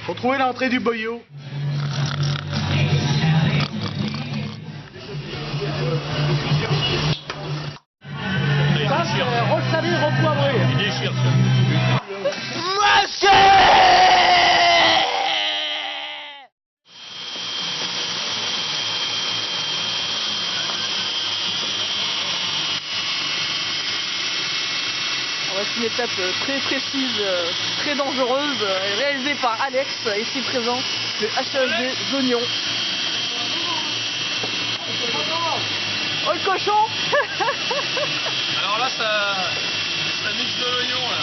Faut trouver l'entrée du boyau. Ça, c'est roche salée, repoivrée. Il déchire, C'est une étape très précise, très dangereuse, réalisée par Alex, ici présent, de HHD Oignons. Oh le cochon. Alors là, ça mixe de l'oignon là.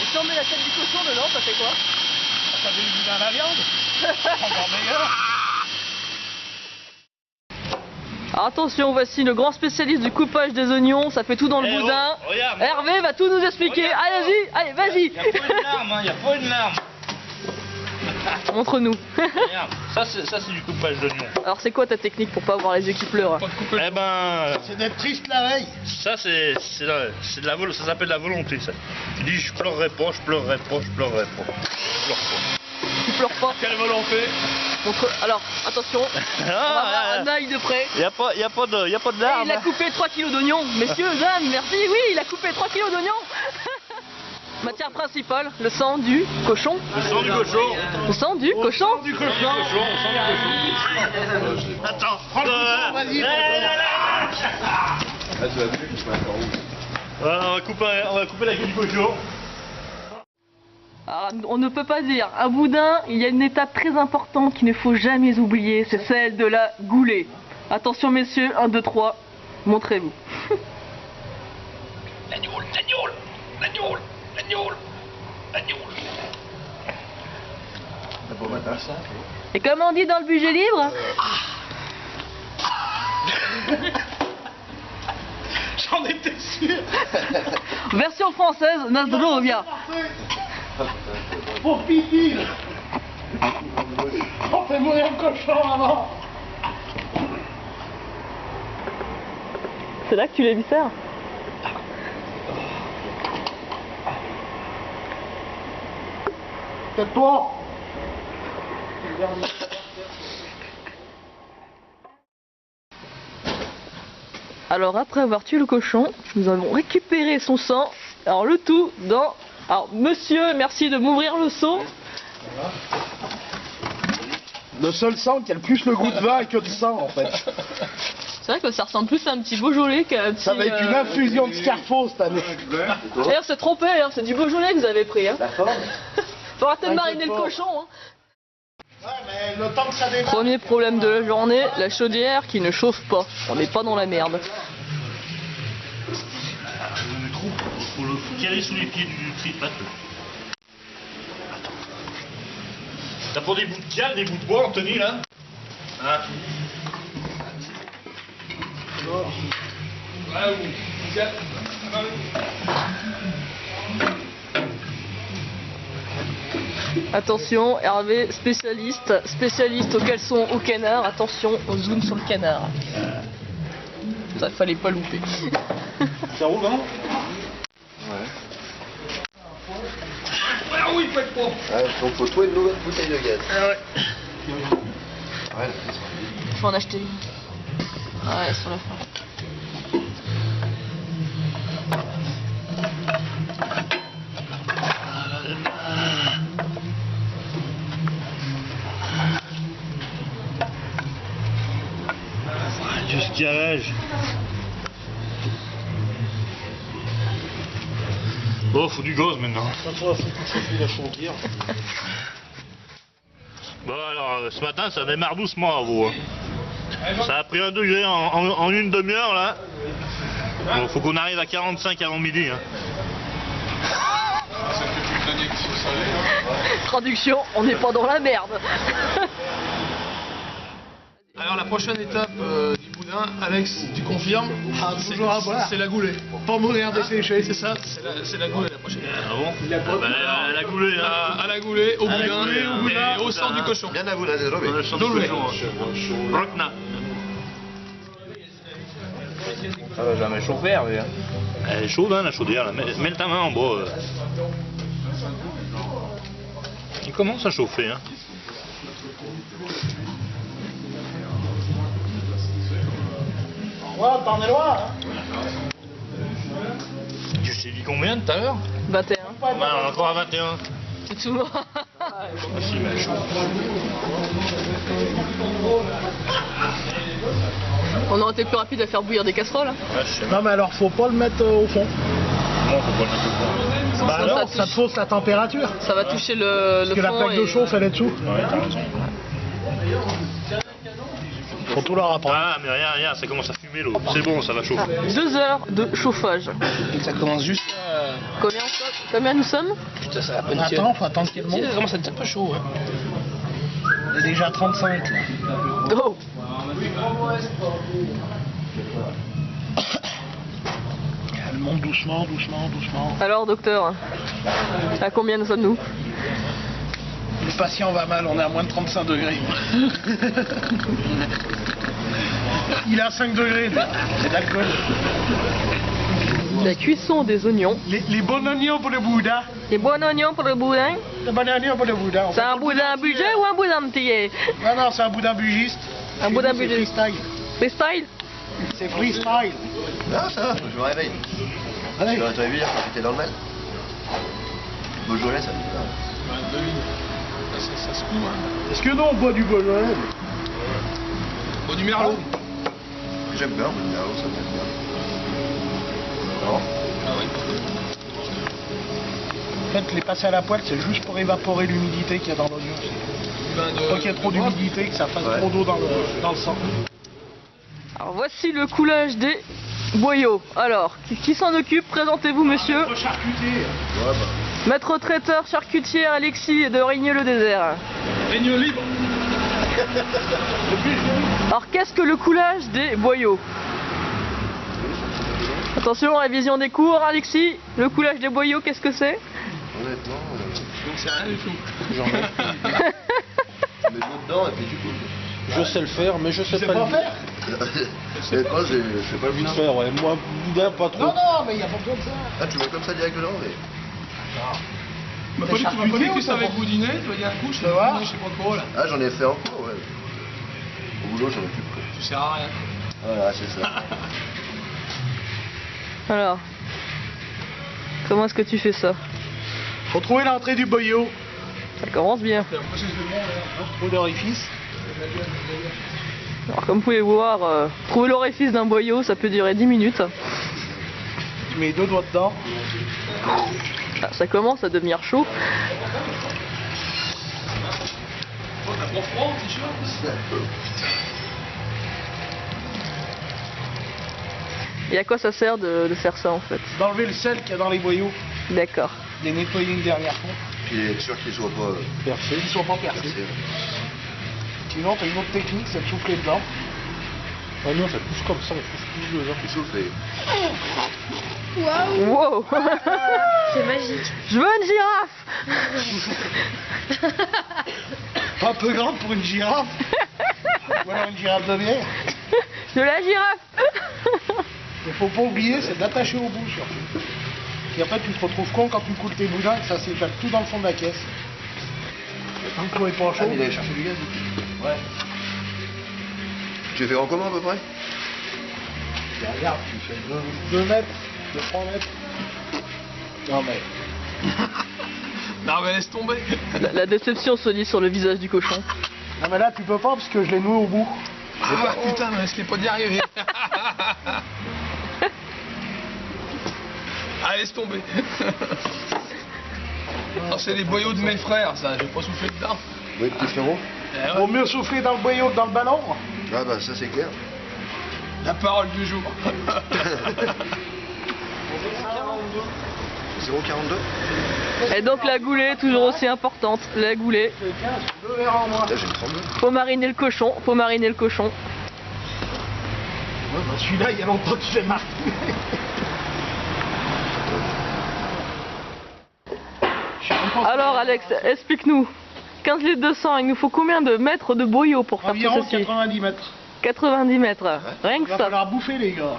Et si on met la tête du cochon dedans, ça fait quoi? Ça fait du boudin à la viande. Encore meilleur. Alors attention, voici le grand spécialiste du coupage des oignons, ça fait tout dans le boudin. Oh, regarde, Hervé va tout nous expliquer. Regarde, Allez, vas-y, Il n'y a pas une larme, il n'y a pas une larme. montre-nous. Regarde, ça c'est du coupage d'oignon. Alors c'est quoi ta technique pour pas avoir les yeux qui pleurent? Eh ben, C'est d'être triste la veille. ça c'est de la ça s'appelle la volonté ça. Tu dis je pleurerai pas, je pleurerai pas, je pleurerai pas. Je pleure pas. Tu pleures pas. Quelle volonté? Alors, attention, on va voir un œil de près. Il n'y a pas de Et larme. il a coupé 3 kilos d'oignons. Messieurs, dames, merci, oui, il a coupé 3 kilos d'oignons. Matière principale, le sang du cochon. Le sang du cochon. Le sang du cochon. Du cochon. Attends, prends le Vas-y. On va couper la queue du cochon. Alors, on ne peut pas dire. À boudin, il y a une étape très importante qu'il ne faut jamais oublier, c'est celle de la goulée. Attention messieurs, 1, 2, 3, montrez-vous. Et comme on dit dans le budget libre, J'en étais sûr. version française, Nazdrovia. Pour pipi. On fait mourir le cochon avant. C'est là que tu l'as vu faire? C'est toi. Alors après avoir tué le cochon, nous avons récupéré son sang. Alors le tout dans... Alors monsieur, merci de m'ouvrir le seau. Le seul sang qui a le plus le goût de vin que de sang en fait. C'est vrai que ça ressemble plus à un petit Beaujolais qu'à un petit... Ça va être une infusion de Scarfo cette année. D'ailleurs c'est trompé, hein, c'est du Beaujolais que vous avez pris. Hein. Faudra peut-être mariner le cochon. Hein. Ouais, mais le temps que ça démarre. Premier problème de la journée, la chaudière qui ne chauffe pas. On n'est pas dans la merde. Faut le caler sous les pieds du trip. Attends. T'as pas des bouts de cale, des bouts de bois, Anthony, là? Hein? Attention, Hervé, spécialiste au caleçon au canard. Attention, on zoom sur le canard. Ça fallait pas louper. Ça roule, non? Ah oui, faut être bon. Ouais, donc faut trouver une nouvelle bouteille de gaz. Ah ouais. Ouais. Faut en acheter une. Ouais, sur la fin. Du scarage. Bon, faut du gaz maintenant. Bon alors, ce matin ça démarre doucement à vous. Ça a pris 1 degré en une demi-heure là. Bon, faut qu'on arrive à 45 avant midi. Hein. Traduction, on n'est pas dans la merde. Alors la prochaine étape du boudin, Alex, tu confirmes? Toujours à boire. C'est la goulée. Pas mourir desséché, c'est ça? C'est la goulée la prochaine. Ah bon? La goulée, hein. À la goulée, au boudin et au sang du cochon. Bien à vous là, désolé. Le sang du cochon, hein. Rokna. Ça va jamais chauffer, Hervé. Hein. Elle est chaude, hein, la chaudière. Là. Mets ta main en bas. Il commence à chauffer. Hein. Ouais, t'en es loin. Hein. Tu t'es dit combien tout à l'heure? 21. On est encore à 21. C'est tout bon. Si, mais elle chauffe. On aurait été plus rapide à faire bouillir des casseroles. Hein. Ouais, je sais Non, mais alors faut pas le mettre au fond. Non, faut pas le mettre au fond. Bah Ça non, touche. ça te fausse la température. Ça va toucher le Parce que la fond plaque de et- chauffe, elle est dessous. Ouais, t'as raison. Faut tout leur apprendre. Ah, mais regarde, ça commence à fumer l'eau. C'est bon, ça va chauffer. 2 heures de chauffage. Ça commence juste Combien nous sommes? Putain, ça va pas Attends, faut attendre qu'il monte. Ça commence à être un peu chaud. Hein. Il est déjà 35 là. Oh. Elle monte doucement, doucement, doucement. Alors docteur, à combien nous sommes-nous? Le patient va mal, on est à moins de 35 degrés. Il est à 5 degrés, lui. C'est de l'alcool. La cuisson des oignons. Les bons oignons pour le boudin. Les bons oignons pour le boudin. Les bons oignons pour le boudin. C'est un boudin budget ou un boudin petit? Non, non, c'est un boudin bugiste. Un Chez boudin nous, c'est bugiste. freestyle. Freestyle? C'est freestyle. Non, ça va, je me réveille. Allez. Je me réveille hier quand j'étais dans le mal. Beaujolais, ça me fait mal. Ça se fout. Hein. Est-ce que nous on boit du Beaujolais? Bon, du merlot. J'aime bien, mais alors, ça me fait bien. Non. Ah oui. En fait, les passer à la poêle, c'est juste pour évaporer l'humidité qu'il y a dans l'oignon. Pas qu'il y ait trop d'humidité, que ça fasse trop d'eau dans le sang. Alors voici le coulage des boyaux. Alors, qui s'en occupe? Présentez-vous monsieur. Notre charcutier. Ouais, bah. Maître traiteur charcutier Alexis de Rigneux-le-Désert. Réunion libre. Alors qu'est-ce que le coulage des boyaux? Attention, révision des cours Alexis. Le coulage des boyaux, qu'est-ce que c'est? Honnêtement, Donc c'est rien du tout. tu mets l'eau dedans et puis tu coupes. Je sais le faire, mais je sais C'est pas pas le faire. Honnêtement, je sais pas le vite boudin. faire, ouais. Moi, boudin, pas trop. Non, non, mais il n'y a pas besoin de ça. Ah, tu mets comme ça direct dedans, mais. Tu m'as pas dit que ça avec Boudinet, tu vas dire un coup, je sais voir. pas, je sais pas quoi là. Ah, j'en ai fait en cours, ouais. Au boulot, j'en occupe. Quoi. Tu sers à rien. Voilà, c'est ça. Alors, comment est-ce que tu fais ça? Faut trouver l'entrée du boyau. Ça commence bien. Trouver l'orifice. Alors comme vous pouvez voir, trouver l'orifice d'un boyau, ça peut durer 10 minutes. Tu mets 2 doigts dedans. Ah, ça commence à devenir chaud. T'as pas froid, t-shirt? Et à quoi ça sert de faire ça en fait? D'enlever le sel qu'il y a dans les boyaux. D'accord. Les nettoyer une dernière fois. Puis être sûr qu'il soit pas Percés. Ils sont pas percés. percé. Sinon, t'as une autre technique, c'est de souffler dedans. Ah non, ça touche comme ça, on touche plus dedans. Il souffle et. Wow. C'est magique. Je veux une girafe. Un peu grande pour une girafe. Voilà une girafe de bière. De la girafe. Il faut pas oublier, c'est d'attacher au bout surtout. Et après, tu te retrouves con quand tu coules tes boudins, que ça s'étale tout dans le fond de la caisse. Le micro est pas Ah, chaud. mais il allait chercher du gaz. Ouais. Tu fais en comment à peu près? Et regarde, tu fais 2 mètres, 3 mètres. Non mais, Non mais laisse tomber. La déception se lit sur le visage du cochon. non mais là tu peux pas parce que je l'ai noué au bout. Ah putain, mais risquez pas d'y arriver. Ah laisse tomber. Non, c'est les boyaux de mes frères, ça, je vais pas souffler dedans. Oui, petit frérot. Eh ouais, Vaut mieux souffler dans le boyau que dans le ballon. Ah, bah, ça c'est clair. la parole du jour. 0,42. Et donc la goulée, toujours aussi importante. La goulée. 2 verres en moins. Là, j'ai une 32. Faut mariner le cochon. Faut mariner le cochon. Ouais, bah, celui-là, il y a longtemps qu'il fait marquer. Alors Alex, explique-nous. 15 litres de sang, il nous faut combien de mètres de boyau pour faire Environ tout ceci? 90 mètres. 90 mètres. Rien Il que va ça. falloir bouffer les gars.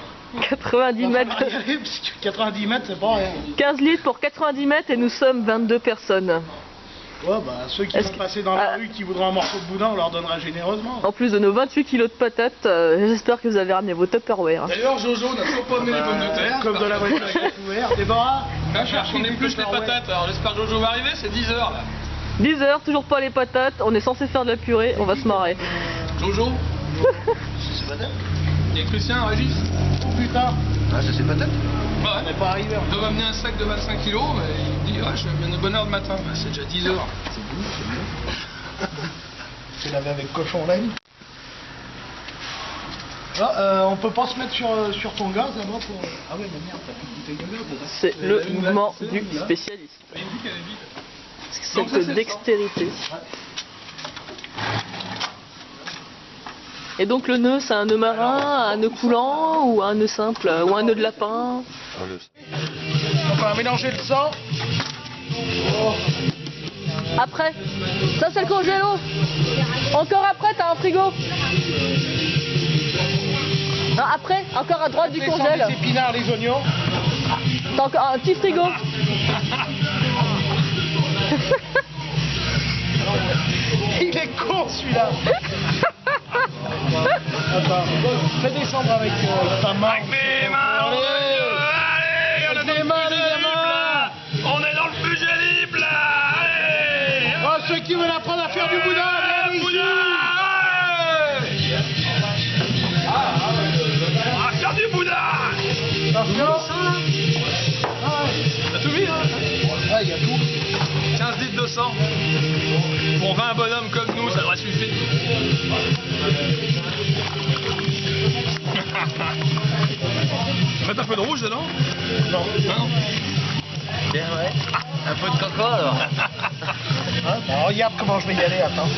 90 mètres. 90 mètres, c'est pas rien. 15 litres pour 90 mètres et nous sommes 22 personnes. Ouais, bah, ceux qui vont passer dans la rue, qui voudront un morceau de boudin, on leur donnera généreusement. En plus de nos 28 kilos de patates, j'espère que vous avez ramené vos Tupperware. D'ailleurs, Jojo n'a toujours pas amené les pommes de terre. Comme de la voiture avec la couvert. Déborah, Là, on épluche les patates. Alors, j'espère que Jojo va arriver, c'est 10 heures là. 10 heures, toujours pas les patates, on est censé faire de la purée, on va se marrer. Jojo Il y a Christian, Régis. oh putain, Ah, ça c'est patate. on Ouais. n'est pas arrivé. Il doit m'amener un sac de 25 kilos, mais il me dit, ouais, je viens de bonne heure le matin. Bah, c'est déjà 10 heures. C'est lavé avec cochon laine. Là, on peut pas se mettre sur ton gaz là-bas pour... Ah ouais, mais merde, t'as plus de bouteille de gaz dedans. C'est le mouvement du spécialiste. Il dit qu'elle est vide. Cette dextérité. Et donc le nœud, c'est un nœud marin, un nœud coulant ou un nœud simple, ou un nœud de lapin. On va mélanger le sang. Après, ça c'est le congélo. Encore après, t'as un frigo. Non, après, encore à droite du Descends congèle. les épinards, les oignons. T'as encore un petit frigo. Il est con celui-là. Attends, fais descendre avec ta main. Avec mes mains, Allez, on est dans les mains, le les budget gamins. libre, là. On est dans le budget libre là. Allez. Oh, ceux qui veulent apprendre à faire du boudin, viens ici. Ah, faire du boudin. Attention. T'as tout mis, hein? Ah, il y a tout. 15 litres de sang. Pour 20 bonhommes comme nous, ça devrait suffire. Mettre un peu de rouge dedans? Non. Non. Bien, ouais. Un peu de coco alors. Hein, bah, regarde comment je vais y aller, attends.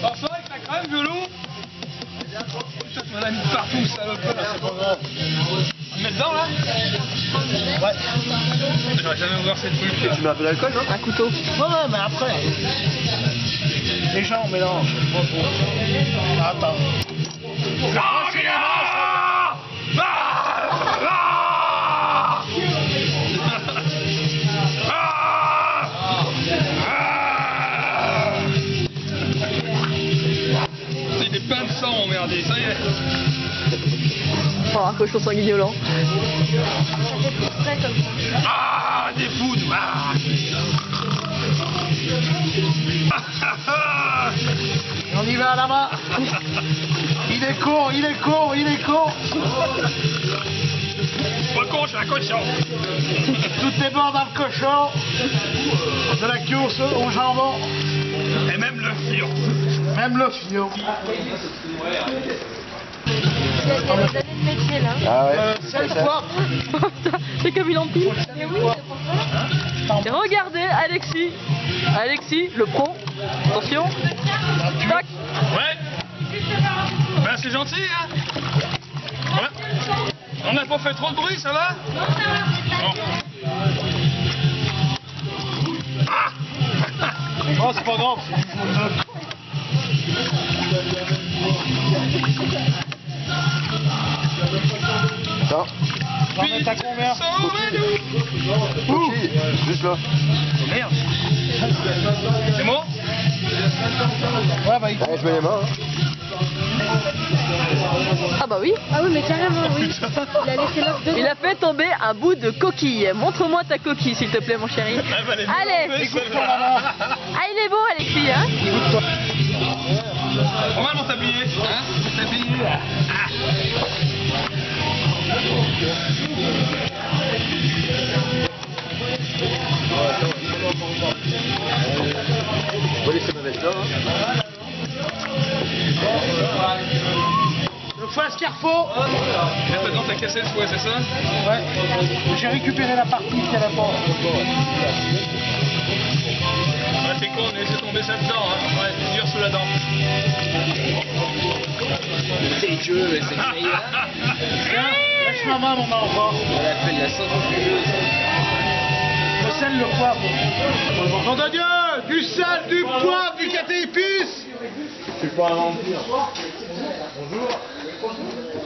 Alors ça avec la crème, violon? Putain, tu m'en as mis partout, salope. C'est pas grave. On met dedans là? Ouais. J'aurais jamais ouvert cette truc. Tu mets un peu d'alcool, non? Un couteau. Ouais, mais après. Déjà, on mélange. Attends. C'est des pains de sang emmerdés, ça y est. Oh, un cochon sanguignolant. Ah, des poudres. Ah. Et on y va là-bas. Il est con, il est con, il est con. Pas con, je suis un cochon. Tout est bon dans le cochon. De la queue au jambon. Et même le fion. Même le fion. Il y a des années de métier là. Ah ouais. Cette fois. Putain, c'est comme il empile. Mais oui, c'est pour ça. Et regardez, Alexis. Alexis, le pro. Attention. Tac. Ouais. Ben c'est gentil, hein. Ouais. On n'a pas fait trop de bruit, ça va? Bon. Oh, c'est pas grave. Non. On va mettre à combien? Sauvez-nous. Coquille, juste là. Merde. C'est moi? Ouais, bah, il Allez, je mets les mains. Hein. Ah bah oui. Ah oui, mais carrément, oui. Il a laissé l'œuf dedans. Il a fait tomber un bout de coquille. Montre-moi ta coquille, s'il te plaît, mon chéri. Allez. écoute-toi là-bas. Ah, il est beau, Alexis, hein. Écoute-toi. On va mon tablier, hein? Tablier. On va laisser ma veste là. Hein. Deux fois ce qu'il faut. Et maintenant t'as cassé le fouet, c'est ça? Ouais. J'ai récupéré la partie qu'il y a là-bas. Ouais, c'est con, on a laissé tomber ça dedans, hein. Ouais, c'est dur sous la dent. C'est Dieu, mais c'est une meilleure. Tiens, laisse ma main, mon enfant. On appelle la centrifugeuse. Le sel, le poivre. Nom de Dieu, du sel, du poivre, du café épice. C'est pas un vampire.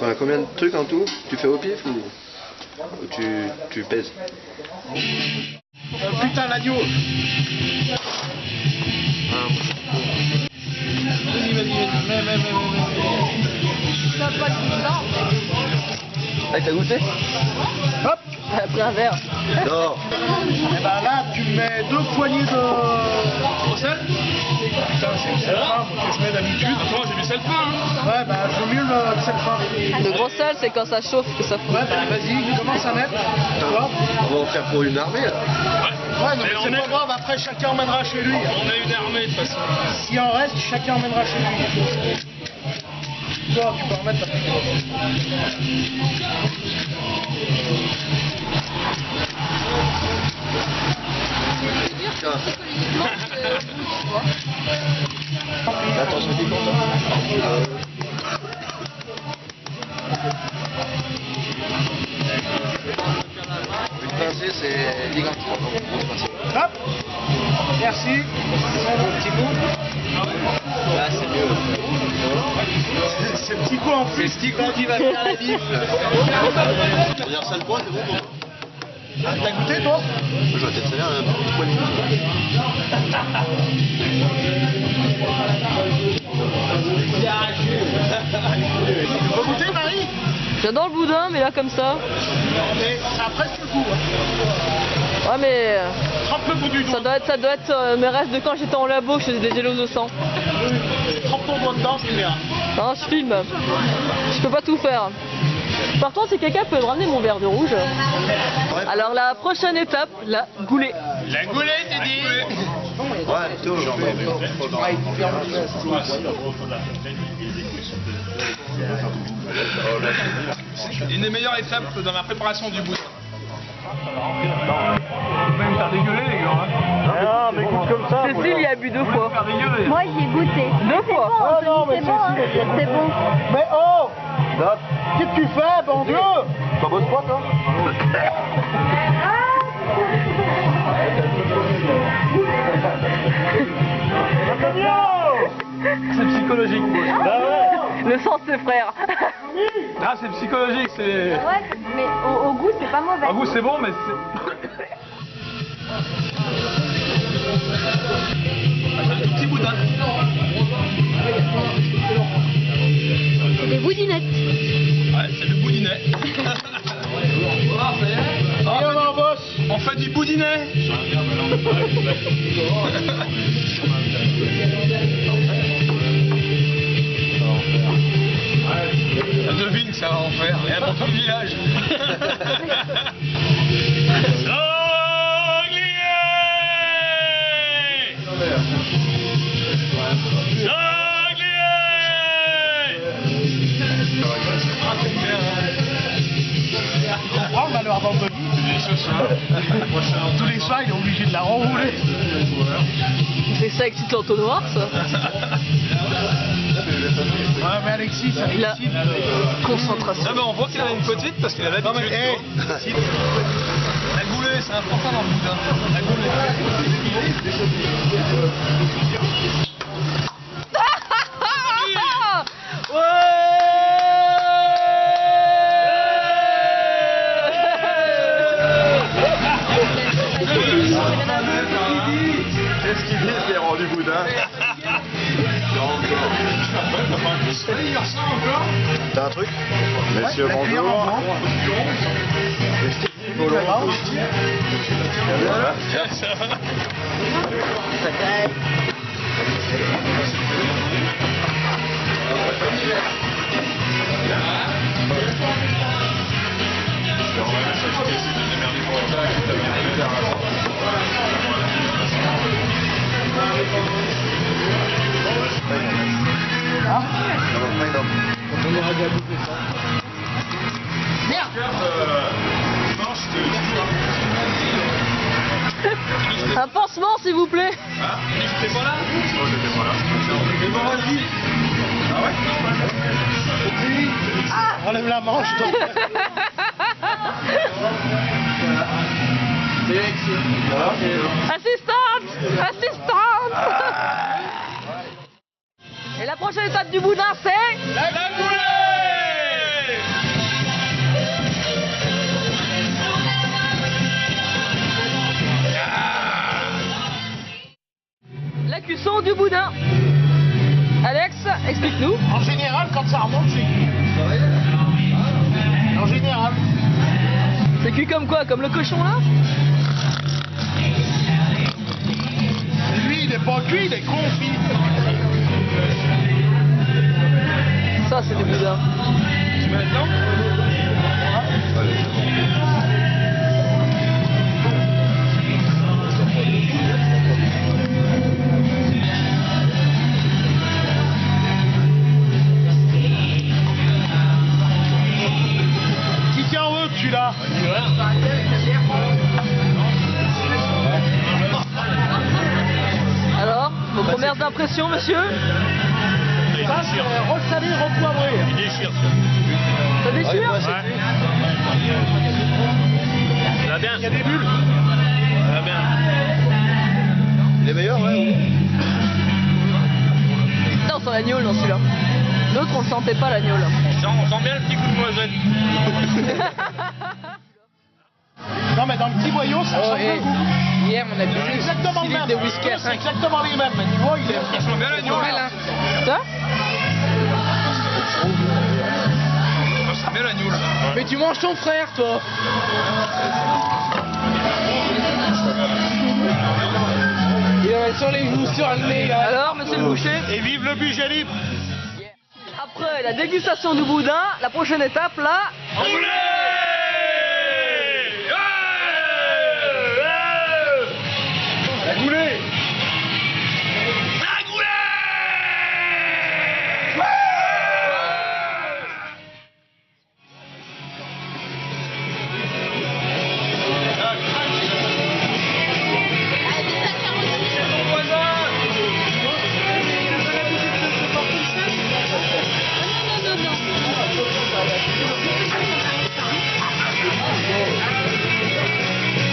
On a combien de trucs en tout? Tu fais au pif ou tu pèses? Putain, l'agneau. Ah, t'as goûté? Hop. Après un verre. Non. Et ben là, tu mets 2 poignées de... Sel? Putain, c'est le sel fin que je mets d'habitude. Attends, j'ai mis sel fin. Hein. Ouais, bah, je veux mieux le sel fin. Le gros sel, c'est quand ça chauffe que ça fout. Ouais, bah, vas-y, commence à mettre. Tu vois? On va en faire pour une armée là. Ouais, non, mais c'est pas grave, après, chacun emmènera chez lui. On a une armée de toute façon. S'il en reste, chacun emmènera chez lui. Toi, tu peux remettre ta petite. Attends, je dis une pincée, c'est 10 grammes. Hop. Merci. Petit coup. Là, c'est mieux. C'est le petit coup en plus. C'est le petit coup qui va faire la diff. C'est-à-dire ça le point, c'est bon pour moi. Ah, t'as goûté, toi? Je vois peut-être ça vient un petit poil. Tu veux goûter, Marie? J'adore le boudin, mais là comme ça. Mais ça a presque le goût. Hein. Ouais, mais Trempe le bout du doigt. ça doit être mes restes de quand j'étais en labo, je faisais des gélos au sang. Trempe ton doigt dedans, c'est bien. Non, je filme. Je peux pas tout faire. Par contre, si quelqu'un peut me ramener mon verre de rouge. Alors la prochaine étape, la goulée. La goulée, t'es dit? Ouais, plutôt. C'est une des meilleures étapes dans ma préparation du boudin. Même faire dégueuler les gars. Ah, mais écoute comme ça. Cécile y a bu 2 fois. Faire dégueuler. Moi, j'y ai goûté. 2 fois. Oh non, mais C'est bon, hein. C'est bon. Mais oh! Qu'est-ce que tu fais, bon Dieu? T'en bosses pas, toi? C'est psychologique. Bah ouais. Le sang de ses frères. Ah, c'est psychologique, c'est. Ouais, mais au goût, c'est pas mauvais. À vous, c'est bon, mais c'est. Un tout petit boudin. C'est des boudinettes. Ouais, c'est le boudinet. Viens, mon boss. On fait du boudinet. Je devine que ça va en faire. Il y a pour tout le village. Comprends le malheur d'Anthony? Tous les soirs, il est obligé de la renrouler. C'est ça excite l'entonnoir, ça. Ouais, mais Alexis, ça La excite. concentration. Ah ben on voit qu'il a une petite parce qu'il a l'habitude. Non, mais, La goulée, c'est important dans le boudin. La goulée. Qu'est-ce qu'il dit, c'est rendu boudin? T'as un truc? Monsieur, la cuillère en bonjour. bois. Voilà. Un pansement, s'il vous plaît. Ah, j'étais pas là? Enlève la manche. donc. Assistante. Assistante. Et la prochaine prochaine étape du boudin, c'est... La goulée. La cuisson du boudin. Alex, explique-nous. En général, quand ça remonte, c'est cuit. En général. C'est cuit comme quoi? Comme le cochon là? Lui, il est pas cuit, il est confit. Ça, c'est du boudin. Tu mets là-dedans? Qui en veut, celui-là? Alors, vos premières impressions, monsieur? Ça, c'est resalé, repoivré. Il déchire Ça déchire? ça. Ouais. Ça va bien. Il y a des bulles. Ça va bien. Il est meilleur, ouais. Non, c'est l'agneau dans celui-là. L'autre, on le sentait pas l'agneau là. On sent bien le petit coup de noisette. Non, mais dans le petit boyau, ça change le goût. Hier, on a bu C'est exactement le même. des whisky à C'est 5. exactement les mêmes, mais tu vois, il est... Ça sent bien l'agneau. Mal, hein. Ça? Ça sent bien l'agneau là. Mais tu manges ton frère, toi. Il en a sur les joues, sur le nez, là. Alors, monsieur le boucher? Et vive le budget libre. Après la dégustation du boudin, la prochaine étape là... La goulée.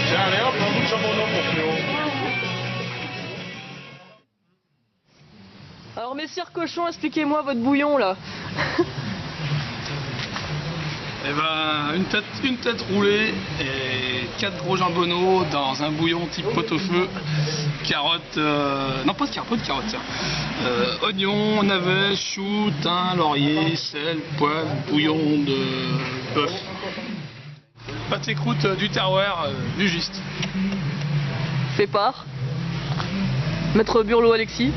Tiens, allez hop, un bout de jambon pour Cléo. Alors messire cochon, expliquez-moi votre bouillon là. Eh ben, une tête roulée et 4 gros jambonneaux dans un bouillon type pot-au-feu, carottes, non pas de carottes, tiens. Oignons, navets, choux, thym, laurier, sel, poivre, bouillon de bœuf. Pâté croûte du terroir, du giste. Fait part. Maître Burlot Alexis.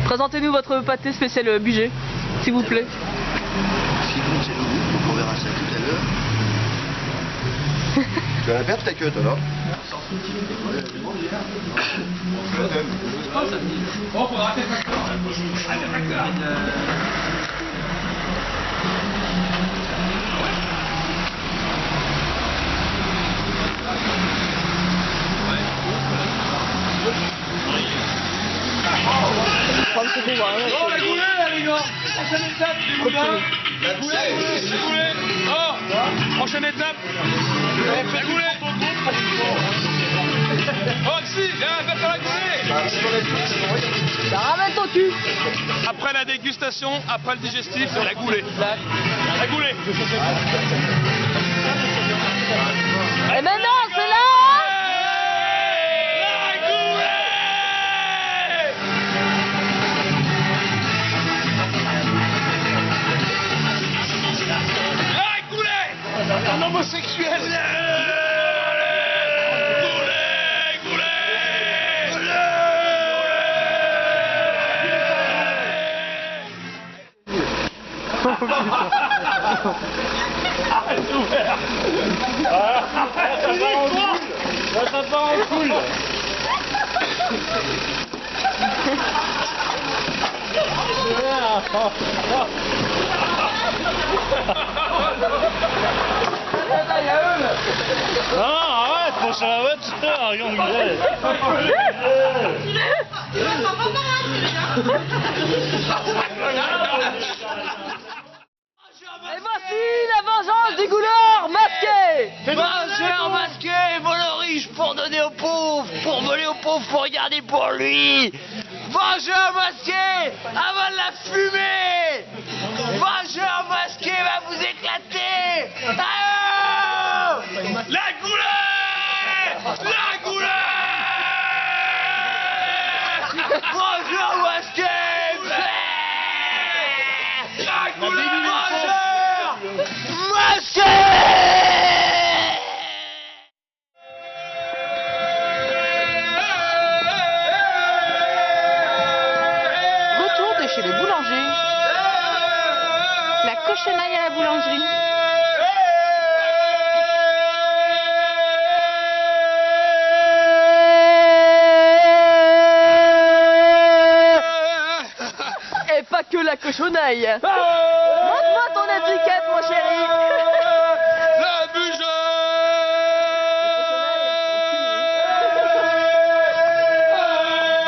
Présentez-nous votre pâté spécial budget, s'il vous plaît. Sinon, c'est le goût, donc on verra ça tout à l'heure. Tu vas la perdre ta queue, toi, non? Bon, faudra arrêter le facteur. Prendre ce qu'on voit, Oh, la goulée, là, les gars. Prochaine étape, les boudins. La goulée. La goulée. Oh, prochaine étape. La goulée. Oh, si, viens, va faire la goulée. Bah, ramène ton cul. Après la dégustation, après le digestif, la goulée. La goulée. Et maintenant, c'est là. La goulée. La goulée. Un homosexuel. Arrête ouvert. Ça part en couille. Non, arrête, faut sur la voiture, regarde Et voici la vengeance du goulard masqué. Mangeur masqué, vole aux riches pour donner aux pauvres, pour voler aux pauvres, pour regarder pour lui. Vengeur masqué avale la fumée. Vengeur masqué va vous éclater. Ah, La goulée! La goulée! vengeur masqué. La goulée! Vengeur masqué. Retour de chez le boulanger. La cochonaille à la boulangerie. Et pas que la cochonaille. Montre-moi ton étiquette, mon chéri. La bugeur!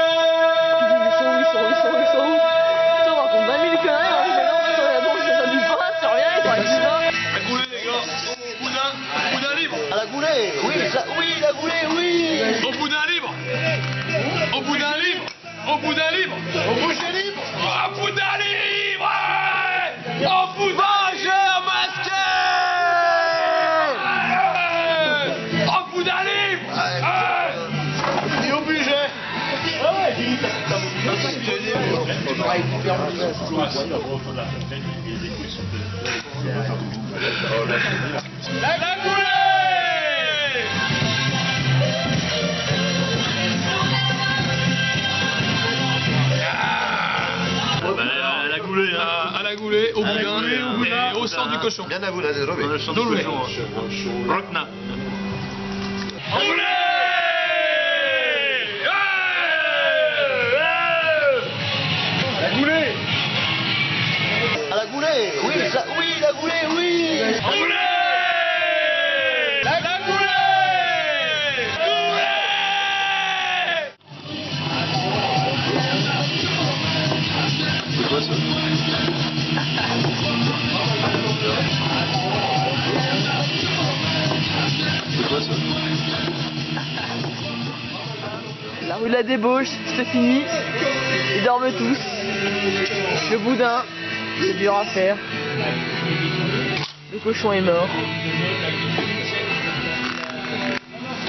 Ils sont où? Putain, on raconte 20 000 conneries, alors je vais là, bon, je fais du pain, tu reviens, ils sont avec du pain. La goulée, les gars! Boudin libre! À la goulée, oui, oui, la goulée, oui. Au boudin libre! Au boudin libre! Au boudin libre! Au boucher libre. Au boudin libre! Au boudin Vengeur masqué. Au boudin libre! Et au budget. La goulée! La goulée, À la goulée, au boudin et au sang du cochon. Bien à vous, là, désolé. le chant du Doulé. cochon. Rokna. Goulée! La goulée. À la goulée, oui, oui, la goulée, oui. Goulée! La goulée! Goulée! C'est quoi ça? C'est quoi ça? La rue de la débauche, c'est fini. Ils dorment tous. Le boudin, c'est dur à faire. Le cochon est mort.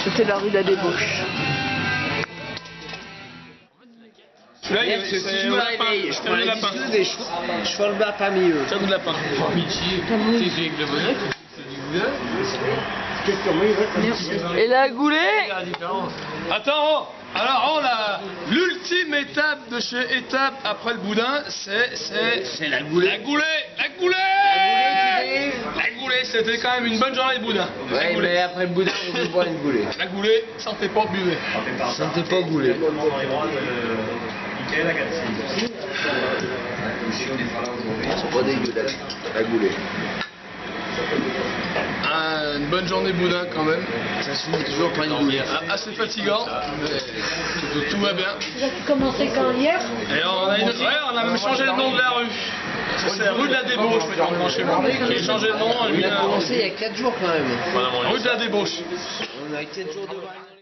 C'était la rue de la débauche. Là, il y a c'est au lapin. C'est au lapin. Je fais le bas parmi eux. C'est au lapin. Et la goulée, Attends, alors l'ultime étape de chez Étape après le boudin, c'est la goulée. La goulée, la goulée. La goulée, c'était quand même une bonne journée de boudin. La Ouais, goulée, mais après le boudin, on peut boire une goulée. la goulée, sentez pas, buvez. Sentez pas goulée. C'est pas dégueulasse. La goulée. Une bonne journée de boudin quand même. Ça se finit toujours par une goulée. Assez fatigant, mais tout va bien. Vous avez commencé quand hier? Et on a même changé le nom de la rue. C'est rue de la Débauche maintenant chez moi. J'ai changé le nom. On a commencé il y a 4 jours quand même. Rue de la Débauche. On a 4 jours de